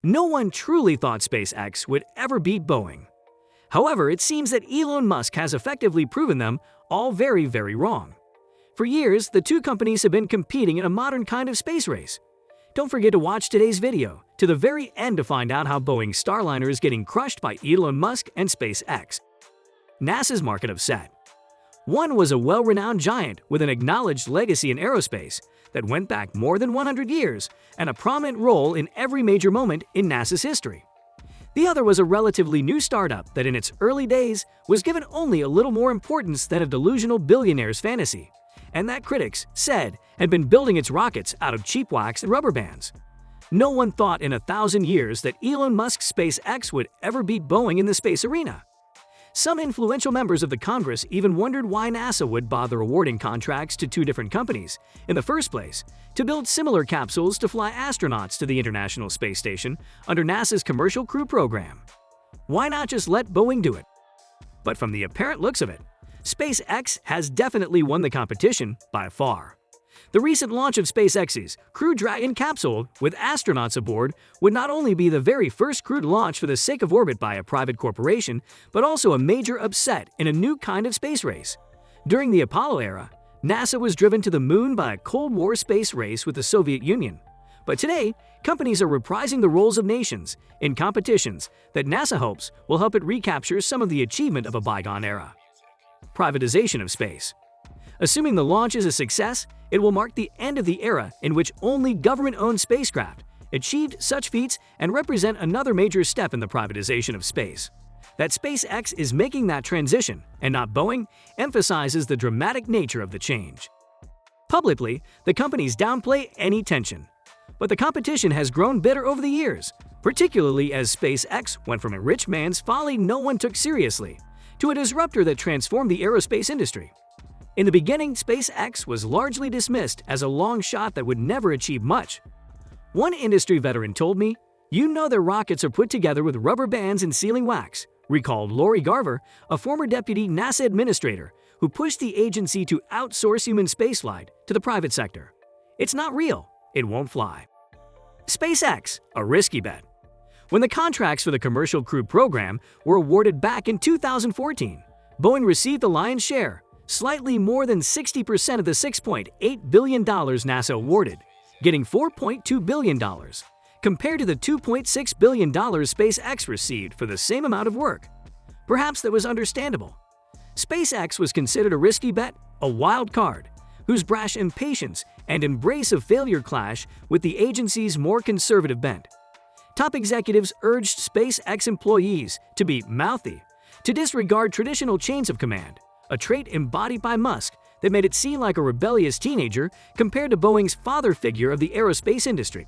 No one truly thought SpaceX would ever beat Boeing. However, it seems that Elon Musk has effectively proven them all very, very wrong. For years, the two companies have been competing in a modern kind of space race. Don't forget to watch today's video to the very end to find out how Boeing's Starliner is getting crushed by Elon Musk and SpaceX. NASA's market upset. One was a well-renowned giant with an acknowledged legacy in aerospace that went back more than 100 years and a prominent role in every major moment in NASA's history. The other was a relatively new startup that in its early days was given only a little more importance than a delusional billionaire's fantasy, and that critics said had been building its rockets out of cheap wax and rubber bands. No one thought in 1,000 years that Elon Musk's SpaceX would ever beat Boeing in the space arena. Some influential members of the Congress even wondered why NASA would bother awarding contracts to two different companies in the first place to build similar capsules to fly astronauts to the International Space Station under NASA's Commercial Crew program. Why not just let Boeing do it? But from the apparent looks of it, SpaceX has definitely won the competition by far. The recent launch of SpaceX's Crew Dragon capsule with astronauts aboard would not only be the very first crewed launch for the sake of orbit by a private corporation, but also a major upset in a new kind of space race. During the Apollo era, NASA was driven to the moon by a Cold War space race with the Soviet Union. But today, companies are reprising the roles of nations in competitions that NASA hopes will help it recapture some of the achievement of a bygone era. Privatization of space. Assuming the launch is a success, it will mark the end of the era in which only government-owned spacecraft achieved such feats and represent another major step in the privatization of space. That SpaceX is making that transition, and not Boeing, emphasizes the dramatic nature of the change. Publicly, the companies downplay any tension. But the competition has grown bitter over the years, particularly as SpaceX went from a rich man's folly no one took seriously to a disruptor that transformed the aerospace industry. In the beginning, SpaceX was largely dismissed as a long shot that would never achieve much. One industry veteran told me, "You know their rockets are put together with rubber bands and sealing wax," recalled Lori Garver, a former deputy NASA administrator who pushed the agency to outsource human spaceflight to the private sector. It's not real. It won't fly. SpaceX, a risky bet. When the contracts for the Commercial Crew program were awarded back in 2014, Boeing received the lion's share, slightly more than 60% of the $6.8 billion NASA awarded, getting $4.2 billion, compared to the $2.6 billion SpaceX received for the same amount of work. Perhaps that was understandable. SpaceX was considered a risky bet, a wild card, whose brash impatience and embrace of failure clash with the agency's more conservative bent. Top executives urged SpaceX employees to be mouthy, to disregard traditional chains of command, a trait embodied by Musk that made it seem like a rebellious teenager compared to Boeing's father figure of the aerospace industry.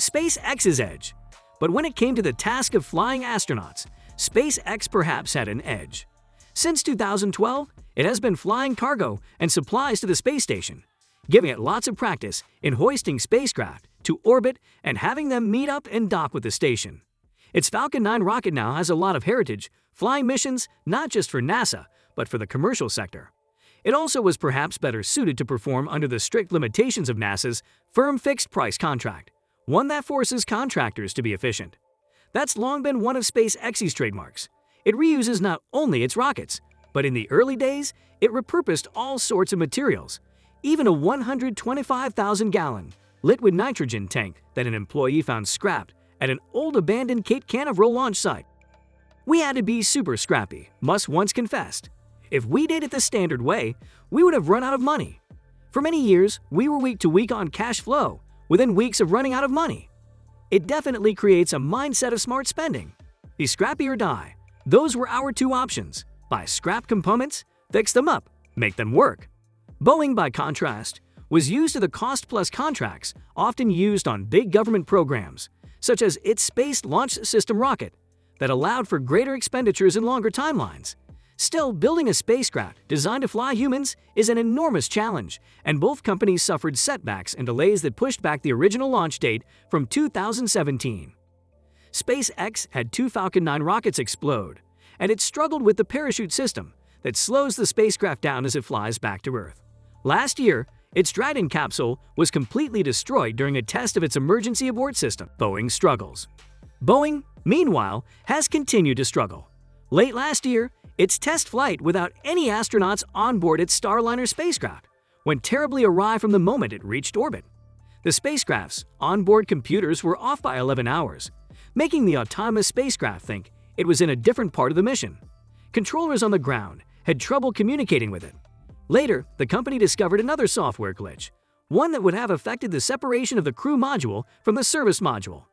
SpaceX's edge. But when it came to the task of flying astronauts, SpaceX perhaps had an edge. Since 2012, it has been flying cargo and supplies to the space station, giving it lots of practice in hoisting spacecraft to orbit and having them meet up and dock with the station. Its Falcon 9 rocket now has a lot of heritage, flying missions not just for NASA, but for the commercial sector. It also was perhaps better suited to perform under the strict limitations of NASA's firm fixed-price contract, one that forces contractors to be efficient. That's long been one of SpaceX's trademarks. It reuses not only its rockets, but in the early days, it repurposed all sorts of materials, even a 125,000-gallon liquid nitrogen tank that an employee found scrapped at an old abandoned Cape Canaveral launch site. "We had to be super scrappy," Musk once confessed. "If we did it the standard way, we would have run out of money. For many years, we were week to week on cash flow, within weeks of running out of money." It definitely creates a mindset of smart spending. Be scrappy or die. Those were our two options. Buy scrap components, fix them up, make them work. Boeing, by contrast, was used to the cost-plus contracts often used on big government programs, such as its Space Launch System rocket, that allowed for greater expenditures and longer timelines. Still, building a spacecraft designed to fly humans is an enormous challenge, and both companies suffered setbacks and delays that pushed back the original launch date from 2017. SpaceX had two Falcon 9 rockets explode, and it struggled with the parachute system that slows the spacecraft down as it flies back to Earth. Last year, Its Dragon capsule was completely destroyed during a test of its emergency abort system. Boeing struggles. Boeing, meanwhile, has continued to struggle. Late last year, its test flight without any astronauts on board its Starliner spacecraft went terribly awry from the moment it reached orbit. The spacecraft's onboard computers were off by 11 hours, making the autonomous spacecraft think it was in a different part of the mission. Controllers on the ground had trouble communicating with it. Later, the company discovered another software glitch, one that would have affected the separation of the crew module from the service module.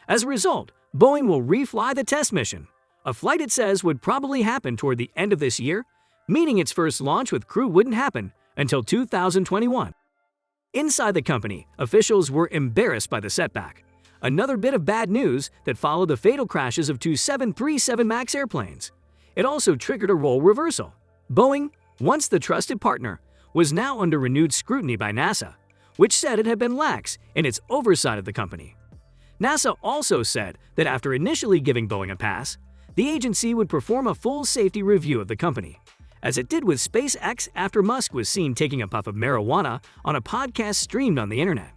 As a result, Boeing will refly the test mission, a flight it says would probably happen toward the end of this year, meaning its first launch with crew wouldn't happen until 2021. Inside the company, officials were embarrassed by the setback, another bit of bad news that followed the fatal crashes of two 737 MAX airplanes. It also triggered a role reversal. Boeing, once the trusted partner, was now under renewed scrutiny by NASA, which said it had been lax in its oversight of the company. NASA also said that after initially giving Boeing a pass, the agency would perform a full safety review of the company, as it did with SpaceX after Musk was seen taking a puff of marijuana on a podcast streamed on the internet.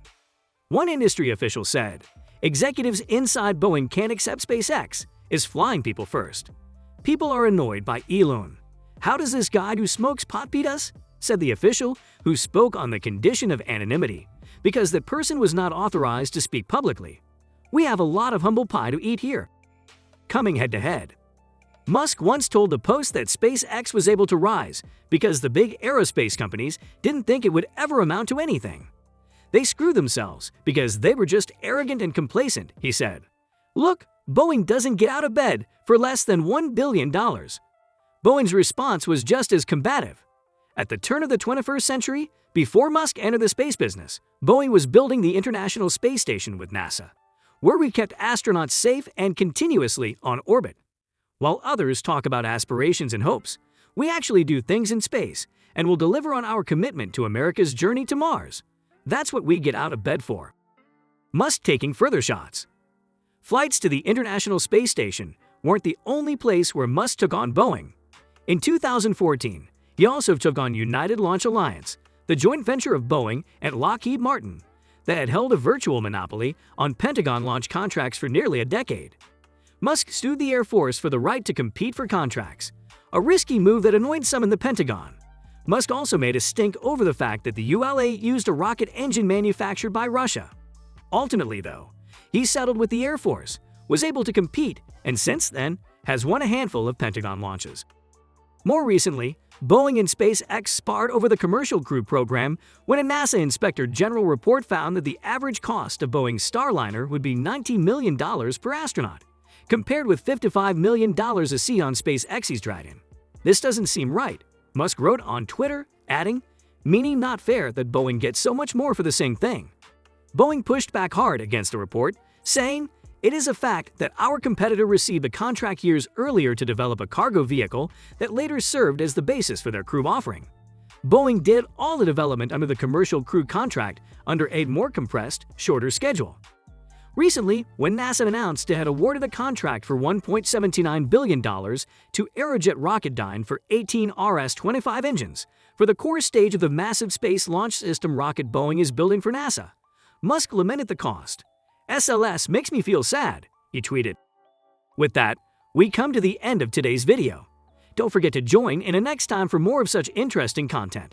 One industry official said, "Executives inside Boeing can't accept SpaceX is flying people first. People are annoyed by Elon. How does this guy who smokes pot beat us?" said the official, who spoke on the condition of anonymity because the person was not authorized to speak publicly. "We have a lot of humble pie to eat here." Coming head-to-head. Musk once told the Post that SpaceX was able to rise because the big aerospace companies didn't think it would ever amount to anything. They screwed themselves because they were just arrogant and complacent, he said. Look, Boeing doesn't get out of bed for less than $1 billion. Boeing's response was just as combative. At the turn of the 21st century, before Musk entered the space business, Boeing was building the International Space Station with NASA, where we kept astronauts safe and continuously on orbit. While others talk about aspirations and hopes, we actually do things in space and will deliver on our commitment to America's journey to Mars. That's what we get out of bed for. Musk taking further shots. Flights to the International Space Station weren't the only place where Musk took on Boeing. In 2014, he also took on United Launch Alliance, the joint venture of Boeing and Lockheed Martin, that had held a virtual monopoly on Pentagon launch contracts for nearly a decade. Musk sued the Air Force for the right to compete for contracts, a risky move that annoyed some in the Pentagon. Musk also made a stink over the fact that the ULA used a rocket engine manufactured by Russia. Ultimately, though, he settled with the Air Force, was able to compete, and since then has won a handful of Pentagon launches. More recently, Boeing and SpaceX sparred over the commercial crew program when a NASA Inspector General report found that the average cost of Boeing's Starliner would be $19 million per astronaut, compared with $55 million a seat on SpaceX's Dragon. This doesn't seem right, Musk wrote on Twitter, adding, "Meaning not fair that Boeing gets so much more for the same thing." Boeing pushed back hard against the report, saying, "It is a fact that our competitor received a contract years earlier to develop a cargo vehicle that later served as the basis for their crew offering. Boeing did all the development under the commercial crew contract under a more compressed, shorter schedule." Recently, when NASA announced it had awarded a contract for $1.79 billion to Aerojet Rocketdyne for 18 RS-25 engines for the core stage of the massive space launch system rocket Boeing is building for NASA, Musk lamented the cost. "SLS makes me feel sad," he tweeted. With that, we come to the end of today's video. Don't forget to join in a next time for more of such interesting content.